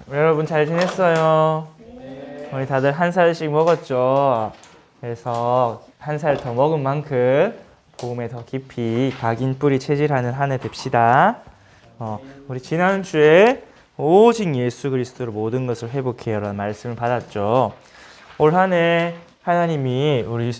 여러분 잘 지냈어요? 우리 다들 한 살씩 먹었죠? 그래서 한 살 더 먹은 만큼 복음에 더 깊이 각인 뿌리 체질하는 한 해 됩시다. 우리 지난주에 오직 예수 그리스도로 모든 것을 회복해요 라는 말씀을 받았죠. 올 한 해 하나님이 우리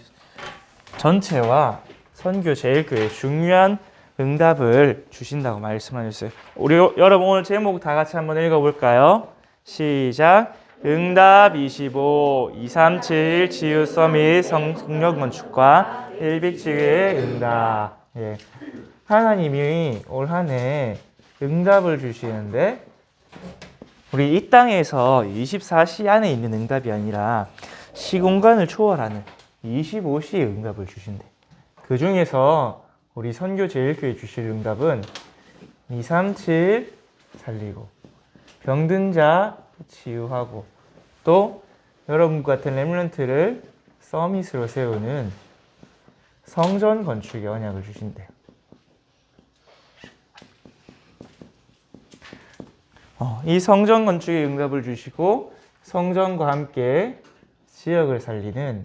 전체와 선교 제일교회 중요한 응답을 주신다고 말씀하셨어요. 우리 여러분 오늘 제목 다 같이 한번 읽어볼까요? 시작. 응답 25, 237 치유 서밋 성령 건축과 일빅지교의 응답. 예. 하나님이 올 한 해 응답을 주시는데 우리 이 땅에서 24시 안에 있는 응답이 아니라 시공간을 초월하는 25시의 응답을 주신대. 그 중에서 우리 선교 제일교회 주실 응답은 237 살리고 병든 자 치유하고 또 여러분 같은 렘넌트를 서밋으로 세우는 성전 건축의 언약을 주신대요. 이 성전 건축의 응답을 주시고 성전과 함께 지역을 살리는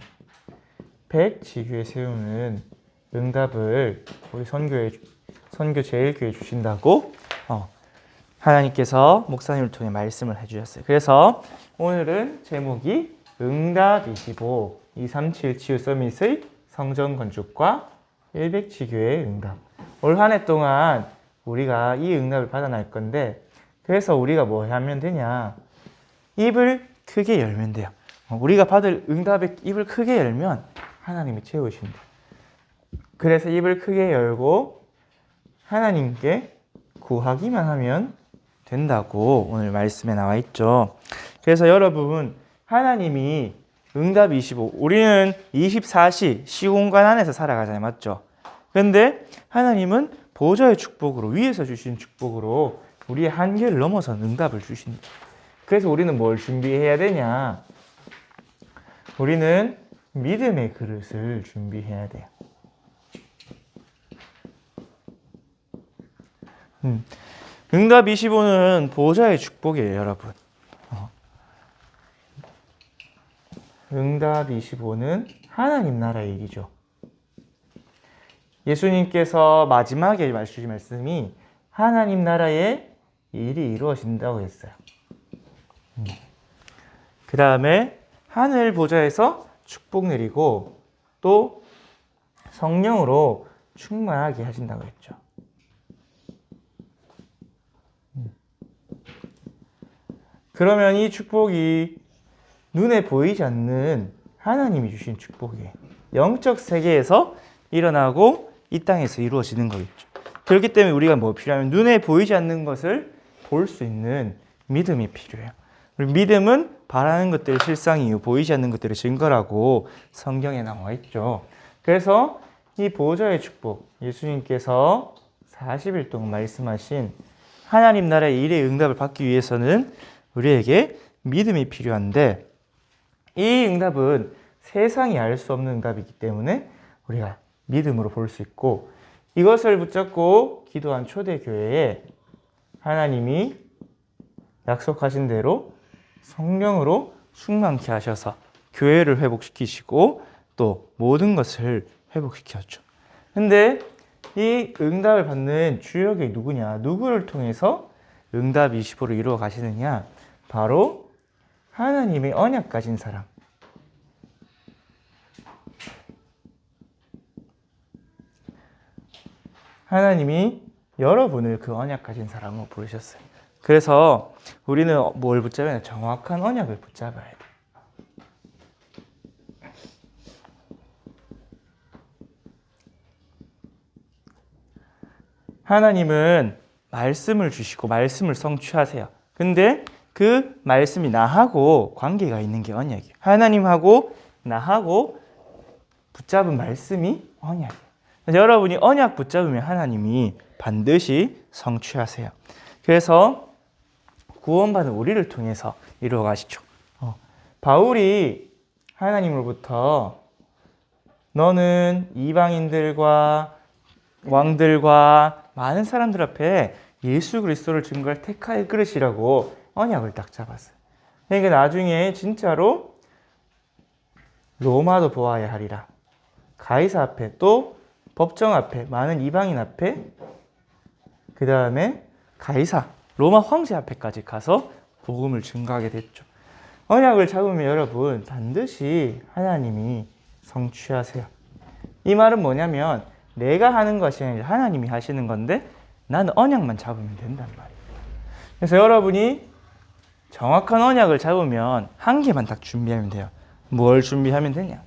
100지교회 세우는 응답을 우리 선교 제일교회 주신다고 하나님께서 목사님을 통해 말씀을 해주셨어요. 그래서 오늘은 제목이 응답 25, 237 치유 서밋의 성전 건축과 100지교회의 응답. 올 한 해 동안 우리가 이 응답을 받아날 건데 그래서 우리가 뭐 하면 되냐? 입을 크게 열면 돼요. 우리가 받을 응답의 입을 크게 열면 하나님이 채우신다. 그래서 입을 크게 열고 하나님께 구하기만 하면 된다고 오늘 말씀에 나와 있죠. 그래서 여러분 하나님이 응답 25, 우리는 24시 시공간 안에서 살아가잖아요. 맞죠? 근데 하나님은 보좌의 축복으로 위에서 주신 축복으로 우리의 한계를 넘어선 응답을 주신다. 그래서 우리는 뭘 준비해야 되냐? 우리는 믿음의 그릇을 준비해야 돼요. 응답 25는 보좌의 축복이에요, 여러분. 응답 25는 하나님 나라의 일이죠. 예수님께서 마지막에 주신 말씀이 하나님 나라의 일이 이루어진다고 했어요. 그 다음에 하늘 보좌에서 축복 내리고 또 성령으로 충만하게 하신다고 했죠. 그러면 이 축복이 눈에 보이지 않는 하나님이 주신 축복이에요. 영적 세계에서 일어나고 이 땅에서 이루어지는 거겠죠. 그렇기 때문에 우리가 뭐 필요하면 눈에 보이지 않는 것을 볼 수 있는 믿음이 필요해요. 믿음은 바라는 것들의 실상이요 보이지 않는 것들의 증거라고 성경에 나와 있죠. 그래서 이 보좌의 축복, 예수님께서 40일 동안 말씀하신 하나님 나라의 일의 응답을 받기 위해서는 우리에게 믿음이 필요한데 이 응답은 세상이 알 수 없는 응답이기 때문에 우리가 믿음으로 볼 수 있고 이것을 붙잡고 기도한 초대교회에 하나님이 약속하신 대로 성령으로 충만케 하셔서 교회를 회복시키시고 또 모든 것을 회복시켰죠. 근데 이 응답을 받는 주역이 누구냐? 누구를 통해서 응답 25를 이루어 가시느냐? 바로 하나님의 언약 가진 사람. 하나님이 여러분을 그 언약 가진 사람으로 부르셨어요. 그래서 우리는 뭘 붙잡아야 돼? 정확한 언약을 붙잡아야 돼. 하나님은 말씀을 주시고 말씀을 성취하세요. 근데 그 말씀이 나하고 관계가 있는 게 언약이에요. 하나님하고 나하고 붙잡은 말씀이 언약이에요. 여러분이 언약 붙잡으면 하나님이 반드시 성취하세요. 그래서 구원받은 우리를 통해서 이루어 가시죠. 바울이 하나님으로부터 너는 이방인들과 왕들과 많은 사람들 앞에 예수 그리스도를 증거할 택하의 그릇이라고 언약을 딱 잡았어요. 그러니까 나중에 진짜로 로마도 보아야 하리라. 가이사 앞에 또 법정 앞에 많은 이방인 앞에 그 다음에 가이사 로마 황제 앞에까지 가서 복음을 증거하게 됐죠. 언약을 잡으면 여러분 반드시 하나님이 성취하세요. 이 말은 뭐냐면 내가 하는 것이 아니라 하나님이 하시는 건데 나는 언약만 잡으면 된단 말이에요. 그래서 여러분이 정확한 언약을 잡으면 한 개만 딱 준비하면 돼요. 뭘 준비하면 되냐?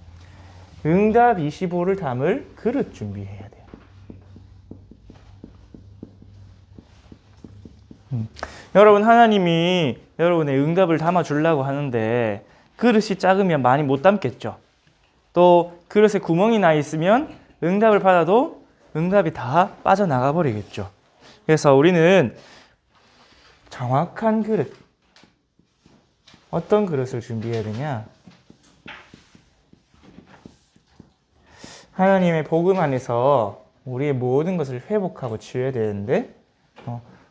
응답 25를 담을 그릇 준비해야 돼요. 여러분 하나님이 여러분의 응답을 담아주려고 하는데 그릇이 작으면 많이 못 담겠죠. 또 그릇에 구멍이 나 있으면 응답을 받아도 응답이 다 빠져나가 버리겠죠. 그래서 우리는 정확한 그릇, 어떤 그릇을 준비해야 되냐? 하나님의 복음 안에서 우리의 모든 것을 회복하고 치유해야 되는데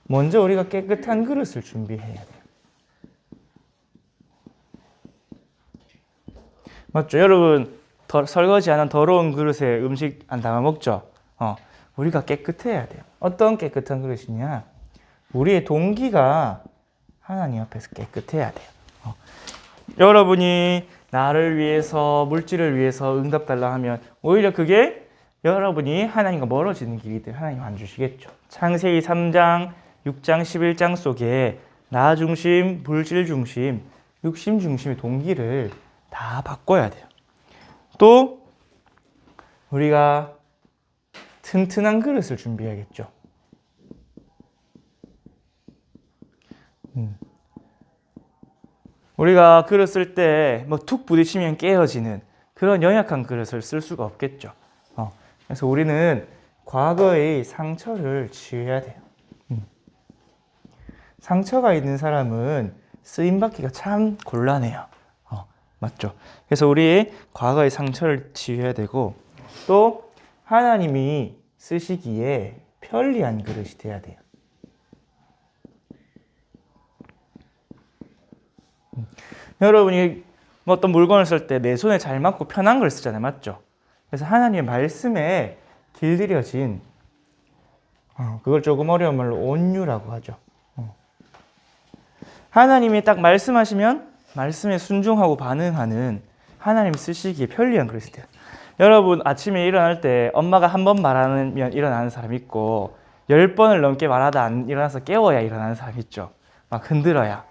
먼저 우리가 깨끗한 그릇을 준비해야 돼요. 맞죠? 여러분 설거지 안 한 더러운 그릇에 음식 안 담아 먹죠? 우리가 깨끗해야 돼요. 어떤 깨끗한 그릇이냐? 우리의 동기가 하나님 앞에서 깨끗해야 돼요. 여러분이 나를 위해서 물질을 위해서 응답 달라 하면 오히려 그게 여러분이 하나님과 멀어지는 길이 돼 하나님 안 주시겠죠. 창세기 3장, 6장, 11장 속에 나 중심, 물질 중심, 육심 중심의 동기를 다 바꿔야 돼요. 또 우리가 튼튼한 그릇을 준비해야겠죠. 우리가 그릇 쓸 때 뭐 툭 부딪히면 깨어지는 그런 연약한 그릇을 쓸 수가 없겠죠. 그래서 우리는 과거의 상처를 치유해야 돼요. 상처가 있는 사람은 쓰임받기가 참 곤란해요. 맞죠? 그래서 우리 과거의 상처를 치유해야 되고 또 하나님이 쓰시기에 편리한 그릇이 돼야 돼요. 여러분이 어떤 물건을 쓸 때 내 손에 잘 맞고 편한 걸 쓰잖아요. 맞죠? 그래서 하나님의 말씀에 길들여진 그걸 조금 어려운 말로 온유라고 하죠. 하나님이 딱 말씀하시면 말씀에 순종하고 반응하는 하나님 쓰시기에 편리한 그릇이 돼요. 여러분 아침에 일어날 때 엄마가 한 번 말하면 일어나는 사람 있고 10번을 넘게 말하다 안 일어나서 깨워야 일어나는 사람 있죠. 막 흔들어야.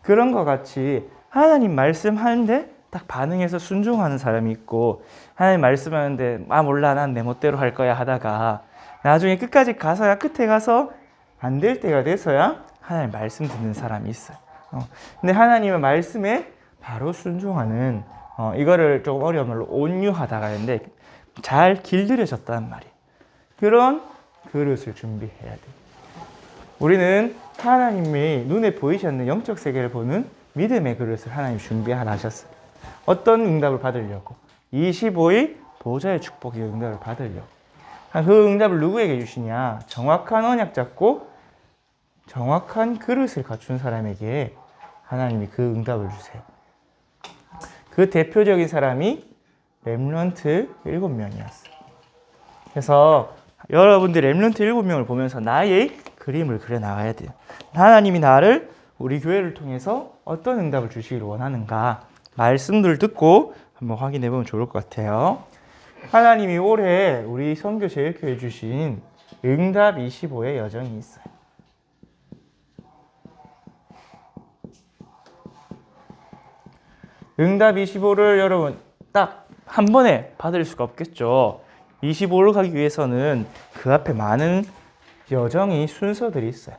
그런 것 같이 하나님 말씀하는데 딱 반응해서 순종하는 사람이 있고 하나님 말씀하는데 몰라 난 내 멋대로 할 거야 하다가 나중에 끝까지 가서야 끝에 가서 안 될 때가 돼서야 하나님 말씀 듣는 사람이 있어요. 근데 하나님의 말씀에 바로 순종하는 이거를 조금 어려운 말로 온유하다가 하는데 잘 길들여졌다는 말이에요. 그런 그릇을 준비해야 돼요. 우리는 하나님이 눈에 보이지 않는 영적 세계를 보는 믿음의 그릇을 하나님 준비하라 하셨어요. 어떤 응답을 받으려고? 25의 보좌의 축복의 응답을 받으려고. 그 응답을 누구에게 주시냐? 정확한 언약 잡고 정확한 그릇을 갖춘 사람에게 하나님이 그 응답을 주세요. 그 대표적인 사람이 렘넌트 7명이었어요. 그래서 여러분들 렘넌트 7명을 보면서 나의 그림을 그려나가야 돼요. 하나님이 나를 우리 교회를 통해서 어떤 응답을 주시기를 원하는가 말씀들을 듣고 한번 확인해 보면 좋을 것 같아요. 하나님이 올해 우리 선교 제일교회 주신 응답 25의 여정이 있어요. 응답 25를 여러분 딱 한 번에 받을 수가 없겠죠. 25를 가기 위해서는 그 앞에 많은 여정이 순서들이 있어요.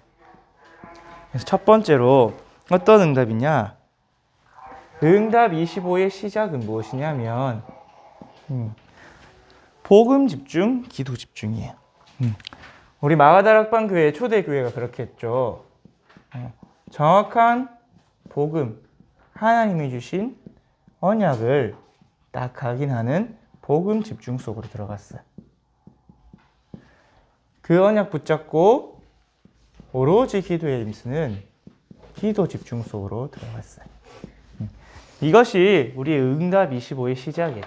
그래서 첫 번째로 어떤 응답이냐? 응답 25의 시작은 무엇이냐면 복음 집중, 기도 집중이에요. 우리 마가다락방 교회 초대교회가 그렇게 했죠. 정확한 복음, 하나님이 주신 언약을 딱 각인하는 복음 집중 속으로 들어갔어요. 그 언약 붙잡고 오로지 기도에 힘쓰는 기도 집중 속으로 들어갔어요. 이것이 우리의 응답 25의 시작이에요.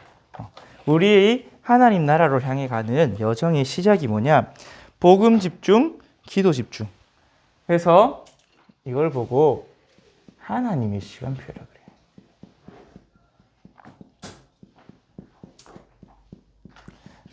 우리의 하나님 나라로 향해 가는 여정의 시작이 뭐냐? 복음 집중, 기도 집중. 그래서 이걸 보고 하나님의 시간표라 그래요.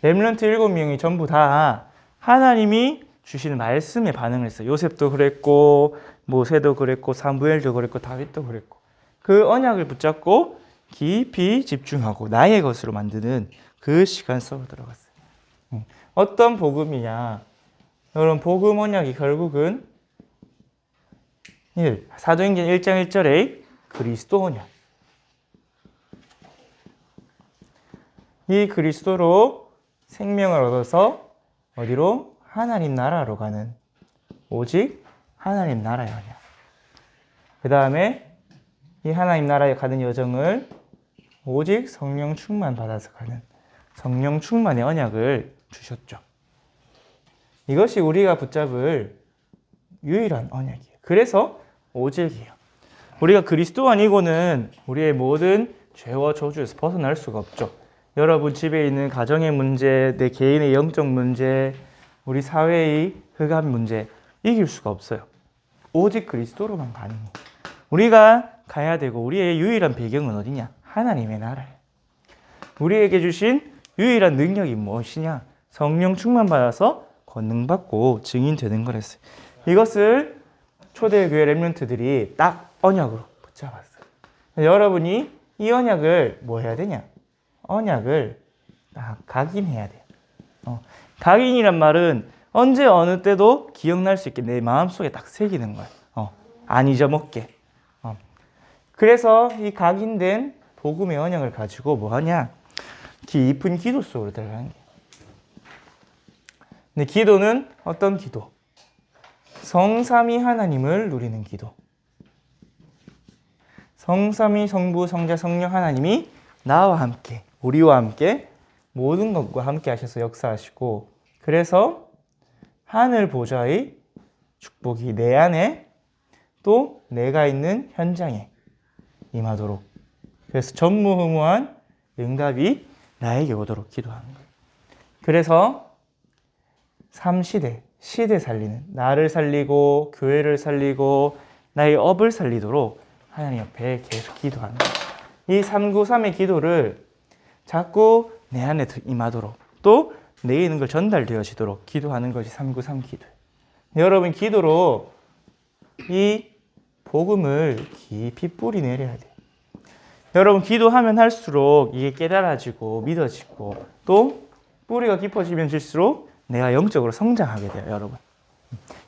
렘넌트 7명이 전부 다 하나님이 주시는 말씀에 반응을 했어요. 요셉도 그랬고 모세도 그랬고 사무엘도 그랬고 다윗도 그랬고 그 언약을 붙잡고 깊이 집중하고 나의 것으로 만드는 그 시간 속으로 들어갔어요. 어떤 복음이냐? 여러분 복음 언약이 결국은 사도행전 1장 1절에 그리스도 언약. 이 그리스도로 생명을 얻어서 어디로? 하나님 나라로 가는 오직 하나님 나라의 언약. 그 다음에 이 하나님 나라에 가는 여정을 오직 성령 충만 받아서 가는 성령 충만의 언약을 주셨죠. 이것이 우리가 붙잡을 유일한 언약이에요. 그래서 오직이에요. 우리가 그리스도 아니고는 우리의 모든 죄와 저주에서 벗어날 수가 없죠. 여러분 집에 있는 가정의 문제, 내 개인의 영적 문제, 우리 사회의 흑암 문제 이길 수가 없어요. 오직 그리스도로만 가능해요. 우리가 가야 되고 우리의 유일한 배경은 어디냐? 하나님의 나라예요. 우리에게 주신 유일한 능력이 무엇이냐? 성령 충만받아서 권능받고 증인되는 거랬어요. 이것을 초대교회 렘넌트들이 딱 언약으로 붙잡았어요. 여러분이 이 언약을 뭐 해야 되냐? 언약을 딱 각인해야 돼요. 각인이란 말은 언제 어느 때도 기억날 수 있게 내 마음속에 딱 새기는 거예요. 안 잊어먹게. 그래서 이 각인된 복음의 언약을 가지고 뭐 하냐? 깊은 기도 속으로 들어가는 거예요. 근데 기도는 어떤 기도? 성삼위 하나님을 누리는 기도. 성삼위 성부 성자 성령 하나님이 나와 함께 우리와 함께 모든 것과 함께 하셔서 역사하시고 그래서 하늘 보좌의 축복이 내 안에 또 내가 있는 현장에 임하도록 그래서 전무후무한 응답이 나에게 오도록 기도하는 거예요. 그래서 3시대, 시대 살리는 나를 살리고 교회를 살리고 나의 업을 살리도록 하나님 옆에 계속 기도하는 거예요. 이 393의 기도를 자꾸 내 안에 임하도록 또 내게 있는 걸 전달되어지도록 기도하는 것이 393 기도예요. 여러분 기도로 이 복음을 깊이 뿌리 내려야 돼요. 여러분 기도하면 할수록 이게 깨달아지고 믿어지고 또 뿌리가 깊어지면 질수록 내가 영적으로 성장하게 돼요, 여러분.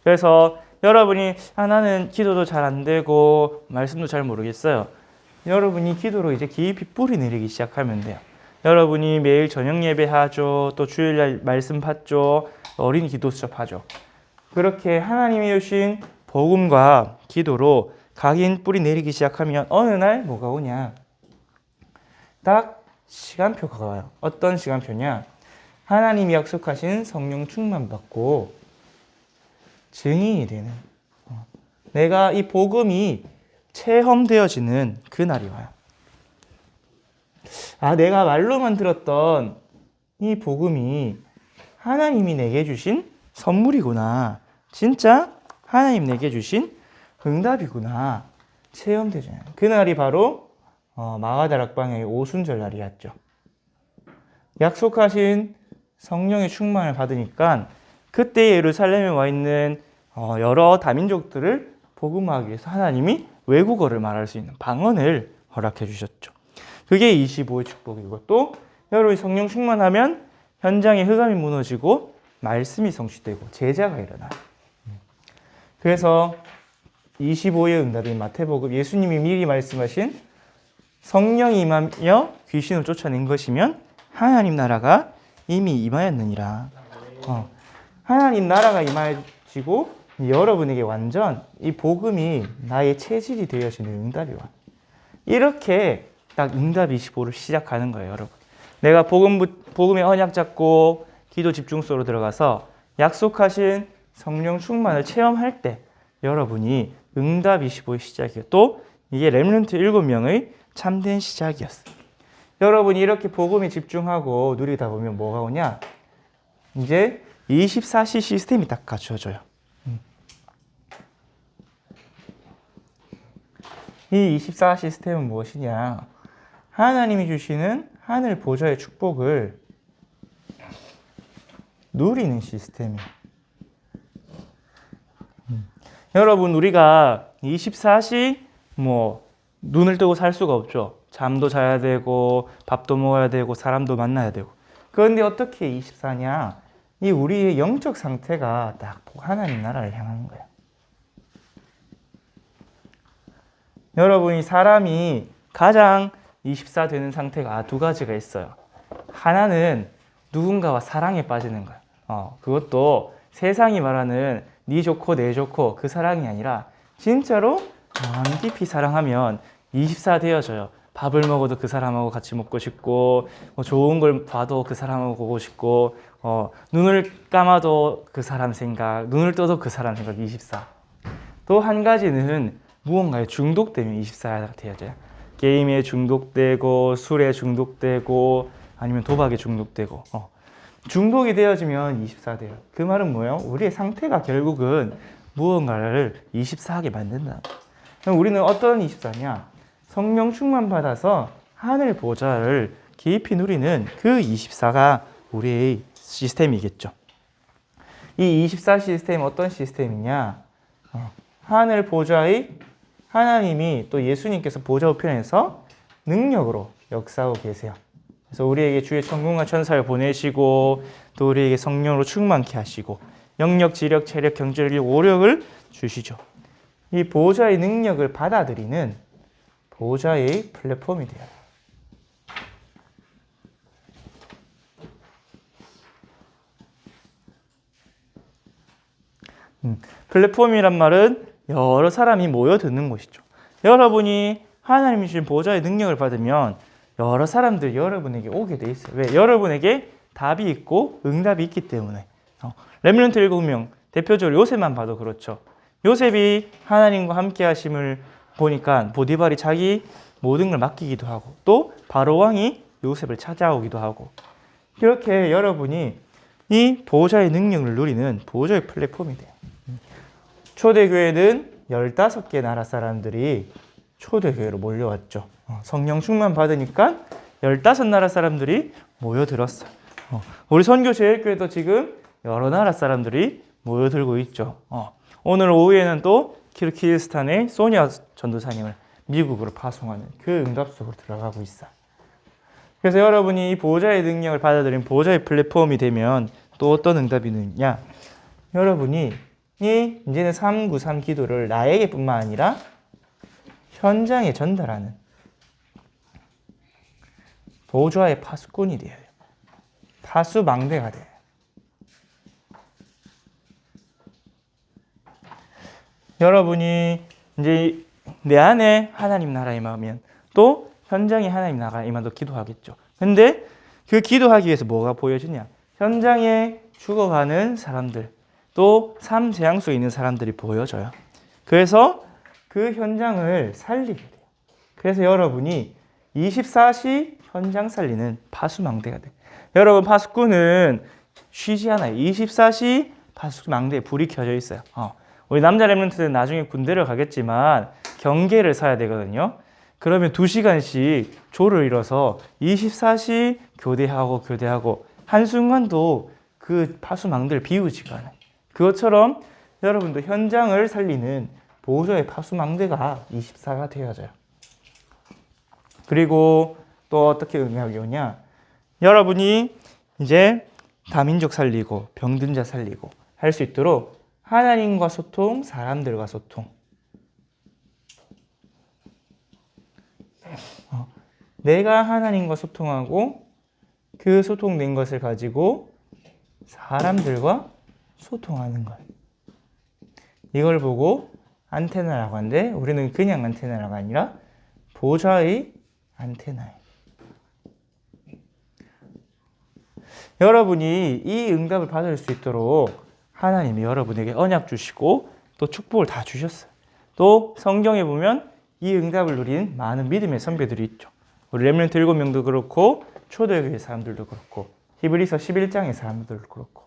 그래서 여러분이 나는 기도도 잘 안 되고 말씀도 잘 모르겠어요. 여러분이 기도로 이제 깊이 뿌리 내리기 시작하면 돼요. 여러분이 매일 저녁 예배하죠. 또 주일날 말씀 받죠. 어린이 기도 수업하죠. 그렇게 하나님이 주신 복음과 기도로 각인 뿌리 내리기 시작하면 어느 날 뭐가 오냐? 딱 시간표가 와요. 어떤 시간표냐? 하나님이 약속하신 성령 충만 받고 증인이 되는 내가 이 복음이 체험되어지는 그날이 와요. 내가 말로만 들었던 이 복음이 하나님이 내게 주신 선물이구나. 진짜 하나님 내게 주신 응답이구나. 체험되잖아요. 그날이 바로 마가다락방의 오순절 날이었죠. 약속하신 성령의 충만을 받으니까 그때 예루살렘에 와 있는 여러 다민족들을 복음화하기 위해서 하나님이 외국어를 말할 수 있는 방언을 허락해 주셨죠. 그게 25의 축복이고 또 여러분이 성령 충만하면 현장에 흑암이 무너지고 말씀이 성취되고 제자가 일어나요. 그래서 25의 응답인 마태복음 예수님이 미리 말씀하신 성령이 임하며 귀신을 쫓아낸 것이면 하나님 나라가 이미 임하였느니라. 하나님 나라가 임하여지고 여러분에게 완전 이 복음이 나의 체질이 되어지는 응답이 와요. 이렇게 딱 응답 25를 시작하는 거예요, 여러분. 내가 복음의 언약 잡고 기도 집중 속으로 들어가서 약속하신 성령 충만을 체험할 때 여러분이 응답 25의 시작이에요. 또 이게 렘넌트 7명의 참된 시작이었어요. 여러분이 이렇게 복음에 집중하고 누리다 보면 뭐가 오냐? 이제 24시 시스템이 딱 갖춰져요. 이 24 시스템은 무엇이냐? 하나님이 주시는 하늘 보좌의 축복을 누리는 시스템이에요. 여러분, 우리가 24시 눈을 뜨고 살 수가 없죠. 잠도 자야 되고 밥도 먹어야 되고 사람도 만나야 되고. 그런데 어떻게 24냐? 이 우리의 영적 상태가 딱 하나님 나라를 향하는 거예요. 여러분이 사람이 가장 24 되는 상태가 두 가지가 있어요. 하나는 누군가와 사랑에 빠지는 거예요. 그것도 세상이 말하는 네 좋고 내 좋고 그 사랑이 아니라 진짜로 마음 깊이 사랑하면 24 되어져요. 밥을 먹어도 그 사람하고 같이 먹고 싶고 좋은 걸 봐도 그 사람하고 보고 싶고 눈을 감아도 그 사람 생각, 눈을 떠도 그 사람 생각 24. 또 한 가지는 무언가에 중독되면 24가 되어져요. 게임에 중독되고 술에 중독되고 아니면 도박에 중독되고 중독이 되어지면 24 돼요. 그 말은 뭐예요? 우리의 상태가 결국은 무언가를 24하게 만든다. 그럼 우리는 어떤 24냐? 성령 충만 받아서 하늘 보좌를 깊이 누리는 그 24가 우리의 시스템이겠죠. 이 24 시스템은 어떤 시스템이냐? 하늘 보좌의 하나님이 또 예수님께서 보좌 우편에서 능력으로 역사하고 계세요. 그래서 우리에게 주의 천군과 천사를 보내시고 또 우리에게 성령으로 충만케 하시고 영력, 지력, 체력, 경제력, 오력을 주시죠. 이 보좌의 능력을 받아들이는 보좌의 플랫폼이 돼요. 플랫폼이란 말은 여러 사람이 모여드는 곳이죠. 여러분이 하나님이 주신 보좌의 능력을 받으면 여러 사람들이 여러분에게 오게 돼 있어요. 왜? 여러분에게 답이 있고 응답이 있기 때문에. 렘넌트 7명, 대표적으로 요셉만 봐도 그렇죠. 요셉이 하나님과 함께 하심을 보니까 보디발이 자기 모든 걸 맡기기도 하고 또 바로 왕이 요셉을 찾아오기도 하고 이렇게 여러분이 이 보좌의 능력을 누리는 보좌의 플랫폼이 돼요. 초대교회는 15개 나라 사람들이 초대교회로 몰려왔죠. 성령 충만 받으니까 15나라 사람들이 모여들었어요. 우리 선교제일교회도 지금 여러 나라 사람들이 모여들고 있죠. 오늘 오후에는 또 키르기스탄의 소니아 전도사님을 미국으로 파송하는 그 응답 속으로 들어가고 있어요. 그래서 여러분이 이 보좌의 능력을 받아들인 보좌의 플랫폼이 되면 또 어떤 응답이 있느냐? 여러분이 이제는 393 기도를 나에게뿐만 아니라 현장에 전달하는 보좌의 파수꾼이 돼요. 파수망대가 돼요. 여러분이 이제 내 안에 하나님 나라 임하면 또 현장에 하나님 나라 임하도 기도하겠죠. 근데 그 기도하기 위해서 뭐가 보여지냐? 현장에 죽어가는 사람들, 또 삶 재앙 속에 있는 사람들이 보여져요. 그래서 그 현장을 살리게 돼요. 그래서 여러분이 24시 현장 살리는 파수망대가 돼요. 여러분, 파수꾼은 쉬지 않아요. 24시 파수망대에 불이 켜져 있어요. 우리 남자 렘넌트는 나중에 군대를 가겠지만 경계를 서야 되거든요. 그러면 2시간씩 조를 이뤄서 24시 교대하고 한순간도 그 파수망대를 비우지가 않아요. 그것처럼 여러분도 현장을 살리는 보좌의 파수망대가 24가 되어져요. 그리고 또 어떻게 응답이 오냐? 여러분이 이제 다민족 살리고 병든 자 살리고 할 수 있도록 하나님과 소통, 사람들과 소통. 내가 하나님과 소통하고 그 소통된 것을 가지고 사람들과 소통하는 것. 이걸 보고 안테나라고 하는데 우리는 그냥 안테나가 아니라 보좌의 안테나예요. 여러분이 이 응답을 받을 수 있도록 하나님이 여러분에게 언약 주시고 또 축복을 다 주셨어요. 또 성경에 보면 이 응답을 누린 많은 믿음의 선배들이 있죠. 우리 렘넌트 7명도 그렇고 초대교회 사람들도 그렇고 히브리서 11장의 사람들도 그렇고.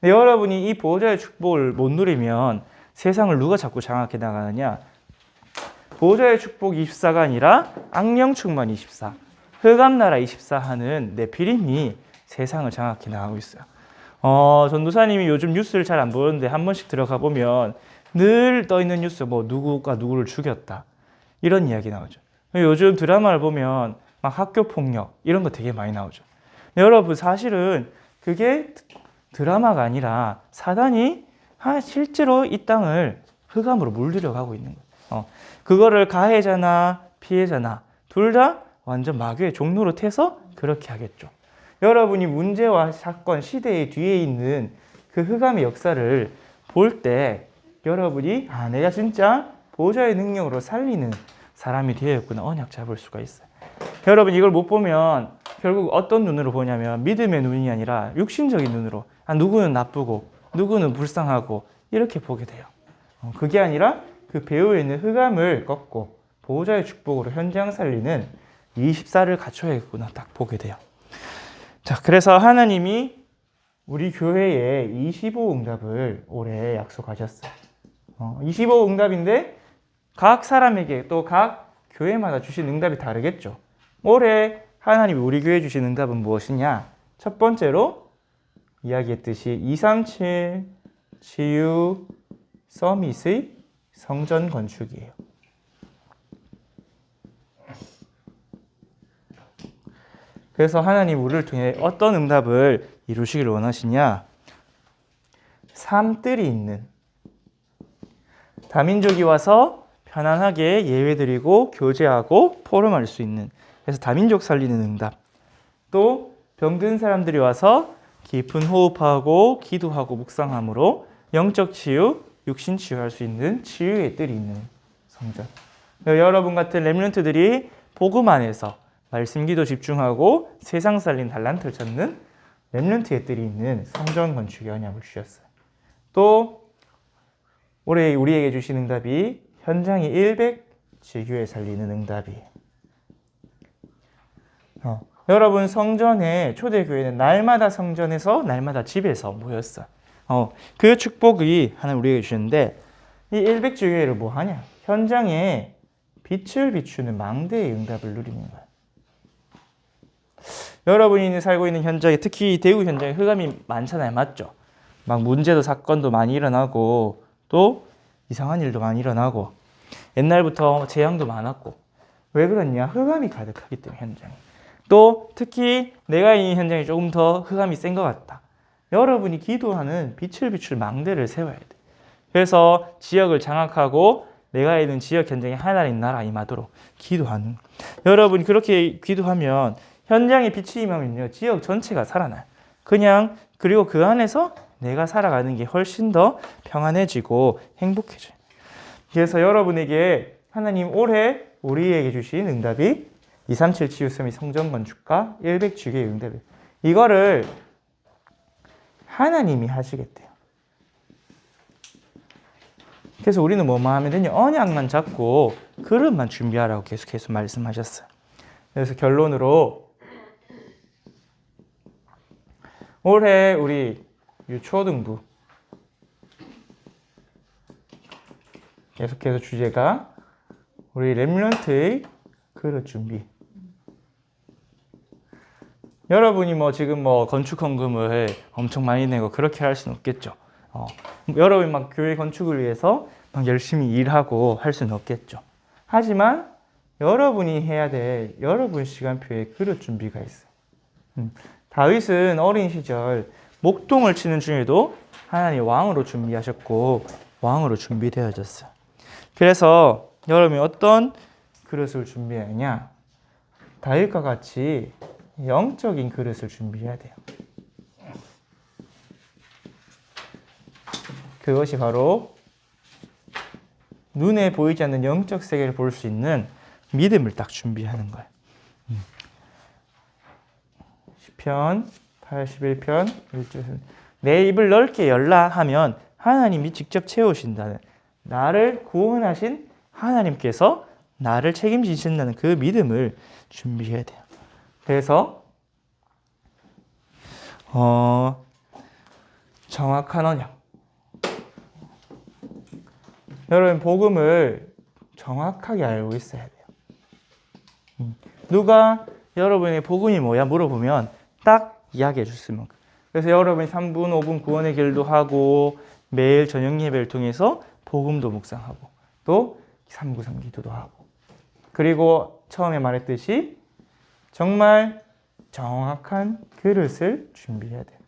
근데 여러분이 이 보호자의 축복을 못 누리면 세상을 누가 자꾸 장악해 나가느냐? 보호자의 축복 24가 아니라 악령 충만 24, 흑암나라 24 하는 네피림이 세상을 장악해 나가고 있어요. 전도사님이 요즘 뉴스를 잘 안 보는데 한 번씩 들어가 보면 늘 떠있는 뉴스, 뭐 누구가 누구를 죽였다 이런 이야기 나오죠. 요즘 드라마를 보면 막 학교 폭력 이런 거 되게 많이 나오죠. 여러분 사실은 그게 드라마가 아니라 사단이 실제로 이 땅을 흑암으로 물들여 가고 있는 거예요. 그거를 가해자나 피해자나 둘 다 완전 마귀의 종로로 태서 그렇게 하겠죠. 여러분이 문제와 사건, 시대의 뒤에 있는 그 흑암의 역사를 볼 때 여러분이 내가 진짜 보호자의 능력으로 살리는 사람이 되었구나 언약 잡을 수가 있어요. 여러분 이걸 못 보면 결국 어떤 눈으로 보냐면 믿음의 눈이 아니라 육신적인 눈으로 누구는 나쁘고 누구는 불쌍하고 이렇게 보게 돼요. 그게 아니라 그 배후에 있는 흑암을 꺾고 보호자의 축복으로 현장 살리는 24를 갖춰야겠구나 딱 보게 돼요. 자, 그래서 하나님이 우리 교회에 25 응답을 올해 약속하셨어요. 25 응답인데 각 사람에게 또 각 교회마다 주신 응답이 다르겠죠. 올해 하나님이 우리 교회에 주신 응답은 무엇이냐? 첫 번째로 이야기했듯이 237 치유 서밋의 성전 건축이에요. 그래서 하나님 우리를 통해 어떤 응답을 이루시길 원하시냐? 삶들이 있는 다민족이 와서 편안하게 예배드리고 교제하고 포럼할 수 있는, 그래서 다민족 살리는 응답. 또 병든 사람들이 와서 깊은 호흡하고 기도하고 묵상함으로 영적 치유, 육신 치유할 수 있는 치유의 뜰이 있는 성전. 여러분 같은 렘넌트들이 복음 안에서 말씀 기도 집중하고 세상 살린 달란트를 찾는 렘넌트의 뜰이 있는 성전 건축의 언약을 주셨어요. 또 올해 우리에게 주신 응답이 현장이 100 지교회 살리는 응답이에요. 여러분 성전에 초대교회는 날마다 성전에서 날마다 집에서 모였어요. 그 축복이 하나 우리에게 주셨는데 이 100 지교회를 뭐 하냐? 현장에 빛을 비추는 망대의 응답을 누리는 거예요. 여러분이 살고 있는 현장에 특히 대구 현장에 흑암이 많잖아요. 맞죠? 막 문제도 사건도 많이 일어나고 또 이상한 일도 많이 일어나고 옛날부터 재앙도 많았고 왜 그러냐? 흑암이 가득하기 때문에 현장에. 또 특히 내가 있는 현장이 조금 더 흑암이 센 것 같다. 여러분이 기도하는 빛을 비출 망대를 세워야 돼. 그래서 지역을 장악하고 내가 있는 지역 현장에 하나님 나라 임하도록 기도하는. 여러분 그렇게 기도하면 현장에 빛이 임하면요 지역 전체가 살아나요. 그리고 그 안에서 내가 살아가는 게 훨씬 더 평안해지고 행복해져요. 그래서 여러분에게 하나님 올해 우리에게 주신 응답이 237 치유섬의 성전 건축과 100 주기의 응답이에요. 이거를 하나님이 하시겠대요. 그래서 우리는 뭐만 하면 되냐? 언약만 잡고 그릇만 준비하라고 계속해서 말씀하셨어요. 그래서 결론으로 올해 우리 유초등부 계속해서 주제가 우리 렘넌트의 그릇 준비. 여러분이 지금 건축 헌금을 엄청 많이 내고 그렇게 할 수는 없겠죠. 여러분이 막 교회 건축을 위해서 막 열심히 일하고 할 수는 없겠죠. 하지만 여러분이 해야 될 여러분 시간표에 그릇 준비가 있어요. 다윗은 어린 시절 목동을 치는 중에도 하나님 왕으로 준비하셨고 왕으로 준비되어졌어요. 그래서 여러분이 어떤 그릇을 준비해야 하냐? 다윗과 같이 영적인 그릇을 준비해야 돼요. 그것이 바로 눈에 보이지 않는 영적 세계를 볼 수 있는 믿음을 딱 준비하는 거예요. 시편 81편 1절 내 입을 넓게 열라 하면 하나님이 직접 채우신다는 나를 구원하신 하나님께서 나를 책임지신다는 그 믿음을 준비해야 돼요. 그래서 정확한 언약. 여러분 복음을 정확하게 알고 있어야 돼요. 누가 여러분의 복음이 뭐야 물어보면 딱 이야기해 줬으면. 그래서 여러분이 3분, 5분 구원의 길도 하고 매일 저녁 예배를 통해서 복음도 묵상하고 또 393 기도도 하고 그리고 처음에 말했듯이 정말 정확한 그릇을 준비해야 돼요.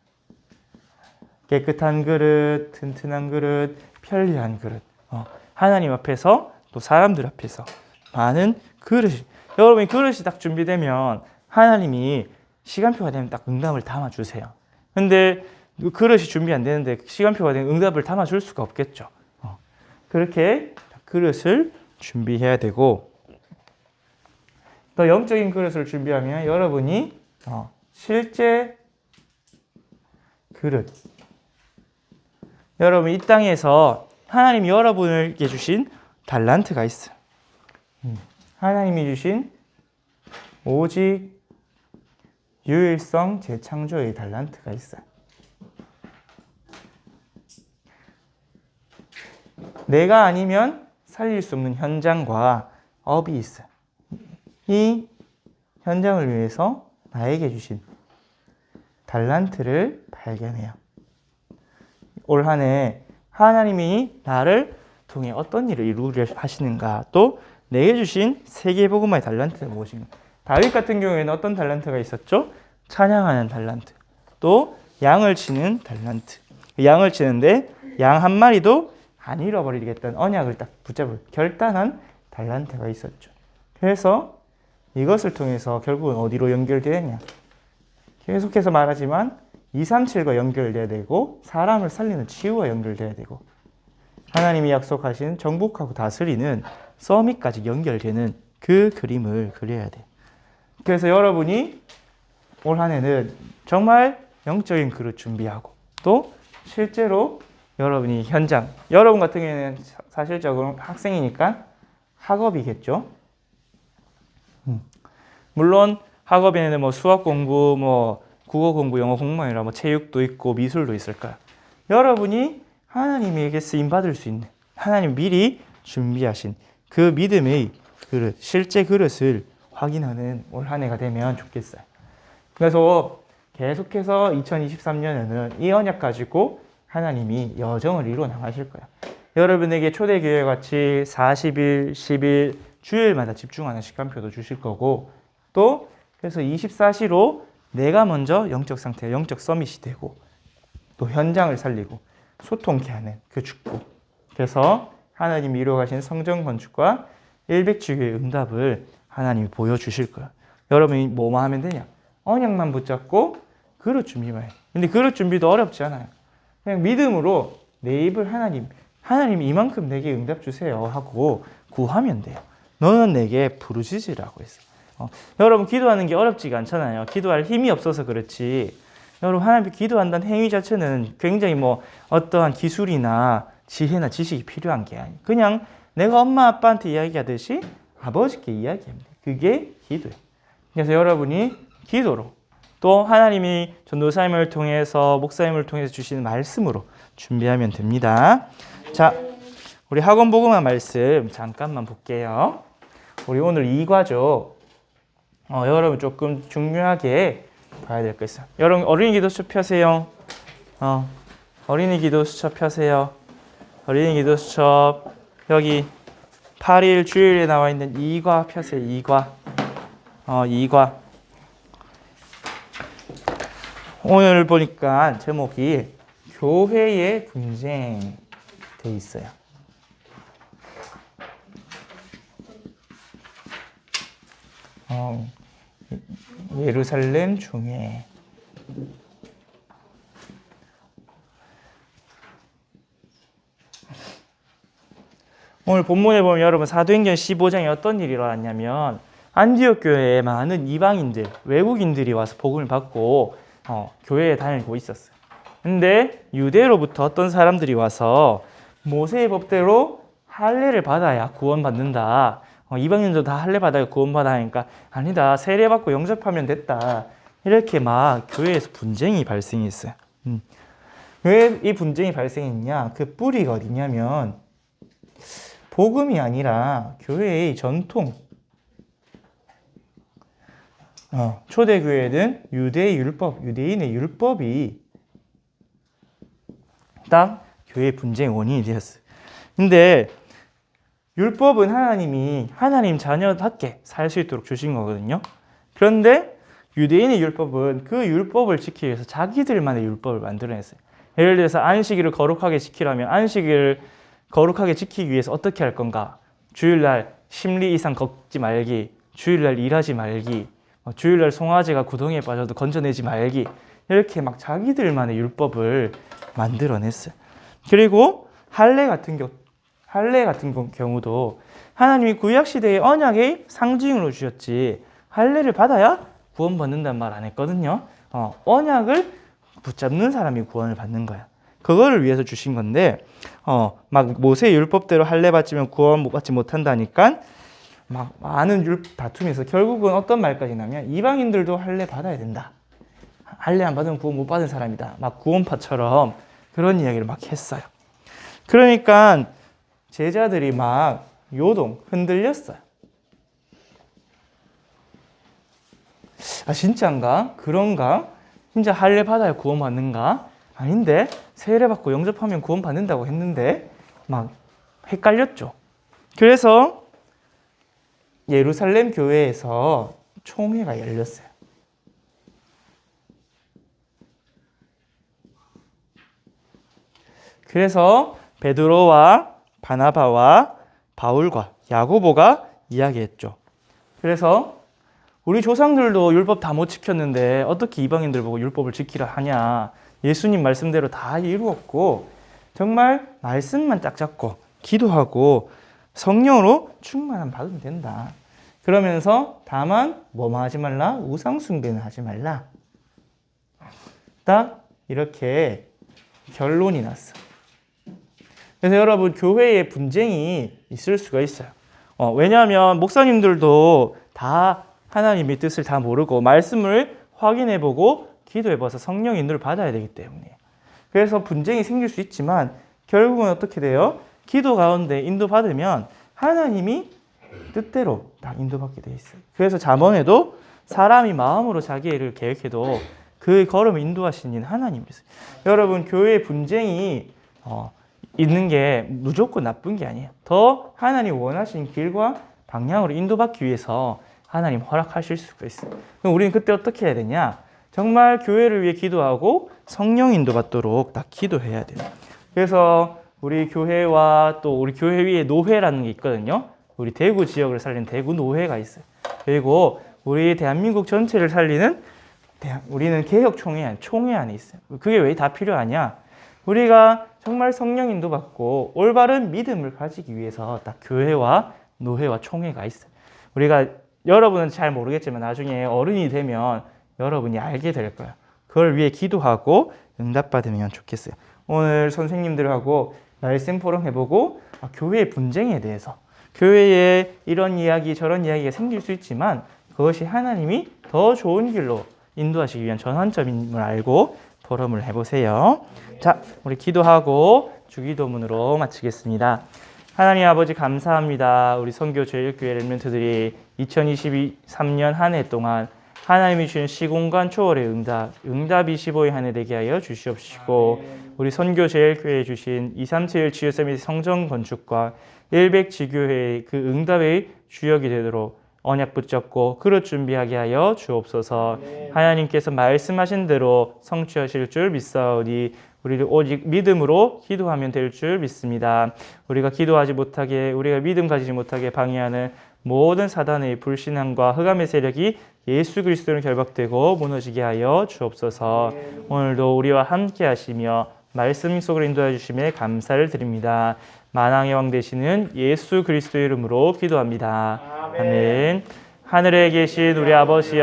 깨끗한 그릇, 튼튼한 그릇, 편리한 그릇. 하나님 앞에서 또 사람들 앞에서 많은 그릇이 여러분이 그릇이 딱 준비되면 하나님이 시간표가 되면 딱 응답을 담아주세요. 근데 그릇이 준비 안 되는데 시간표가 되면 응답을 담아줄 수가 없겠죠. 그렇게 그릇을 준비해야 되고 또 영적인 그릇을 준비하면 여러분이 실제 그릇 여러분 이 땅에서 하나님이 여러분에게 주신 달란트가 있어요. 하나님이 주신 오직 유일성 재창조의 달란트가 있어요. 내가 아니면 살릴 수 없는 현장과 업이 있어요. 이 현장을 위해서 나에게 주신 달란트를 발견해요. 올 한 해 하나님이 나를 통해 어떤 일을 이루려 하시는가, 또 내게 주신 세계복음화의 달란트가 무엇인가. 다윗 같은 경우에는 어떤 달란트가 있었죠? 찬양하는 달란트, 또 양을 치는 달란트. 양을 치는데 양 한 마리도 안 잃어버리겠다는 언약을 딱 붙잡을 결단한 달란트가 있었죠. 그래서 이것을 통해서 결국은 어디로 연결되느냐? 계속해서 말하지만 237과 연결돼야 되고 사람을 살리는 치유와 연결돼야 되고 하나님이 약속하신 정복하고 다스리는 서밋까지 연결되는 그 그림을 그려야 돼요. 그래서 여러분이 올 한 해는 정말 영적인 그릇 준비하고 또 실제로 여러분이 현장, 여러분 같은 경우에는 사실적으로 학생이니까 학업이겠죠. 물론 학업에는 뭐 수학 공부, 뭐 국어 공부, 영어 공부가 뭐 체육도 있고 미술도 있을 거야. 여러분이 하나님에게 쓰임 받을 수 있는 하나님 미리 준비하신 그 믿음의 그릇, 실제 그릇을 확인하는 올 한 해가 되면 좋겠어요. 그래서 계속해서 2023년에는 이 언약 가지고 하나님이 여정을 이루어 나가실 거예요. 여러분에게 초대교회 같이 40일, 10일, 주일마다 집중하는 시간표도 주실 거고 또 그래서 24시로 내가 먼저 영적 상태, 영적 서밋이 되고 또 현장을 살리고 소통케 하는 그 축복. 그래서 하나님이 이루어가신 성전 건축과 일백주교의 응답을 하나님이 보여주실 거예요. 여러분이 뭐만 하면 되냐? 언약만 붙잡고 그릇 준비만 해. 근데 그릇 준비도 어렵지 않아요. 그냥 믿음으로 내 입을 하나님 이만큼 내게 응답 주세요 하고 구하면 돼요. 너는 내게 부르짖으라고 했어. 여러분 기도하는 게 어렵지가 않잖아요. 기도할 힘이 없어서 그렇지. 여러분 하나님 기도한다는 행위 자체는 굉장히 뭐 어떠한 기술이나 지혜나 지식이 필요한 게 아니에요. 그냥 내가 엄마 아빠한테 이야기하듯이 아버지께 이야기하면 돼요. 그게 기도예요. 그래서 여러분이 기도로 또 하나님이 전도사님을 통해서 목사님을 통해서 주시는 말씀으로 준비하면 됩니다. 자, 우리 학원 복음화 말씀 잠깐만 볼게요. 우리 오늘 2과죠. 여러분 조금 중요하게 봐야 될 거 있어요. 여러분 어린이 기도 수첩 펴세요. 어린이 기도 수첩 펴세요. 어린이 기도 수첩 여기 8일 주일에 나와 있는 2과 펴세요. 2과. 2과. 오늘 보니까 제목이 교회의 분쟁 돼 있어요. 예루살렘 중에 오늘 본문에 보면 여러분 사도행전 15장에 어떤 일이 일어났냐면 안디옥 교회에 많은 이방인들, 외국인들이 와서 복음을 받고 교회에 다니고 있었어요. 근데 유대로부터 어떤 사람들이 와서 모세의 법대로 할례를 받아야 구원받는다. 이방인도 다 할례 받아야 구원받아 하니까 아니다. 세례 받고 영접하면 됐다. 이렇게 막 교회에서 분쟁이 발생했어요. 왜 이 분쟁이 발생했냐? 그 뿌리가 어디냐면 복음이 아니라 교회의 전통. 초대교회는 유대인의 율법이 딱 교회의 분쟁의 원인이 되었어요. 근데 율법은 하나님이 하나님 자녀답게 살 수 있도록 주신 거거든요. 그런데 유대인의 율법은 그 율법을 지키기 위해서 자기들만의 율법을 만들어냈어요. 예를 들어서 안식일을 거룩하게 지키려면 안식일을 거룩하게 지키기 위해서 어떻게 할 건가? 주일날 심리 이상 걷지 말기, 주일날 일하지 말기, 주일날 송아지가 구덩이에 빠져도 건져내지 말기, 이렇게 막 자기들만의 율법을 만들어냈어요. 그리고 할례 같은 경우도 하나님이 구약시대의 언약의 상징으로 주셨지 할례를 받아야 구원받는다는 말 안 했거든요. 언약을 붙잡는 사람이 구원을 받는 거야. 그거를 위해서 주신 건데 막 모세의 율법대로 할례 받지면 구원 못 받지 못한다니까 막 많은 다툼에서 결국은 어떤 말까지 나면 이방인들도 할례 받아야 된다. 할례 안 받으면 구원 못 받은 사람이다. 막 구원파처럼 그런 이야기를 막 했어요. 그러니까 제자들이 막 요동 흔들렸어요. 아 진짜인가? 그런가? 진짜 할례 받아야 구원 받는가? 아닌데 세례 받고 영접하면 구원 받는다고 했는데 막 헷갈렸죠. 그래서 예루살렘 교회에서 총회가 열렸어요. 그래서 베드로와 바나바와 바울과 야고보가 이야기했죠. 그래서 우리 조상들도 율법 다 못 지켰는데 어떻게 이방인들 보고 율법을 지키라 하냐. 예수님 말씀대로 다 이루었고 정말 말씀만 딱 잡고 기도하고 성령으로 충만함 받으면 된다. 그러면서 다만 뭐만 하지 말라? 우상 숭배는 하지 말라. 딱 이렇게 결론이 났어. 그래서 여러분 교회에 분쟁이 있을 수가 있어요. 왜냐하면 목사님들도 다 하나님의 뜻을 다 모르고 말씀을 확인해보고 기도해봐서 성령 인도를 받아야 되기 때문에 그래서 분쟁이 생길 수 있지만 결국은 어떻게 돼요? 기도 가운데 인도받으면 하나님이 뜻대로 다 인도받게 돼 있어요. 그래서 잠언에도 사람이 마음으로 자기의 일을 계획해도 그 걸음을 인도하시는 하나님이세요. 여러분 교회의 분쟁이 있는 게 무조건 나쁜 게 아니에요. 더 하나님 원하시는 길과 방향으로 인도받기 위해서 하나님 허락하실 수가 있어요. 그럼 우리는 그때 어떻게 해야 되냐? 정말 교회를 위해 기도하고 성령 인도받도록 딱 기도해야 돼요. 그래서 우리 교회와 또 우리 교회 위에 노회라는 게 있거든요. 우리 대구 지역을 살리는 대구 노회가 있어요. 그리고 우리 대한민국 전체를 살리는 우리는 개혁총회 안에 있어요. 그게 왜 다 필요하냐? 우리가 정말 성령 인도받고 올바른 믿음을 가지기 위해서 딱 교회와 노회와 총회가 있어요. 우리가 여러분은 잘 모르겠지만 나중에 어른이 되면 여러분이 알게 될 거예요. 그걸 위해 기도하고 응답받으면 좋겠어요. 오늘 선생님들하고 말씀 포럼 해보고 교회의 분쟁에 대해서 교회에 이런 이야기 저런 이야기가 생길 수 있지만 그것이 하나님이 더 좋은 길로 인도하시기 위한 전환점임을 알고 포럼을 해보세요. 자, 우리 기도하고 주기도문으로 마치겠습니다. 하나님 아버지 감사합니다. 우리 선교 제일교회 렘넌트들이 2023년 한 해 동안 하나님이 주신 시공간 초월의 응답이 15의 한 해 되게 하여 주시옵시고 우리 선교 제일교회에 주신 237 지유서밋 성전 건축과 100 지교회의 그 응답의 주역이 되도록 언약 붙잡고 그릇 준비하게 하여 주옵소서. 하나님께서 말씀하신 대로 성취하실 줄 믿사오니 우리를 오직 믿음으로 기도하면 될 줄 믿습니다. 우리가 기도하지 못하게 우리가 믿음 가지지 못하게 방해하는 모든 사단의 불신앙과 흑암의 세력이 예수 그리스도로 결박되고 무너지게 하여 주옵소서. 오늘도 우리와 함께 하시며 말씀 속으로 인도해 주심에 감사를 드립니다. 만왕의 왕 되시는 예수 그리스도의 이름으로 기도합니다. 아멘. 하늘에 계신 우리 아버지여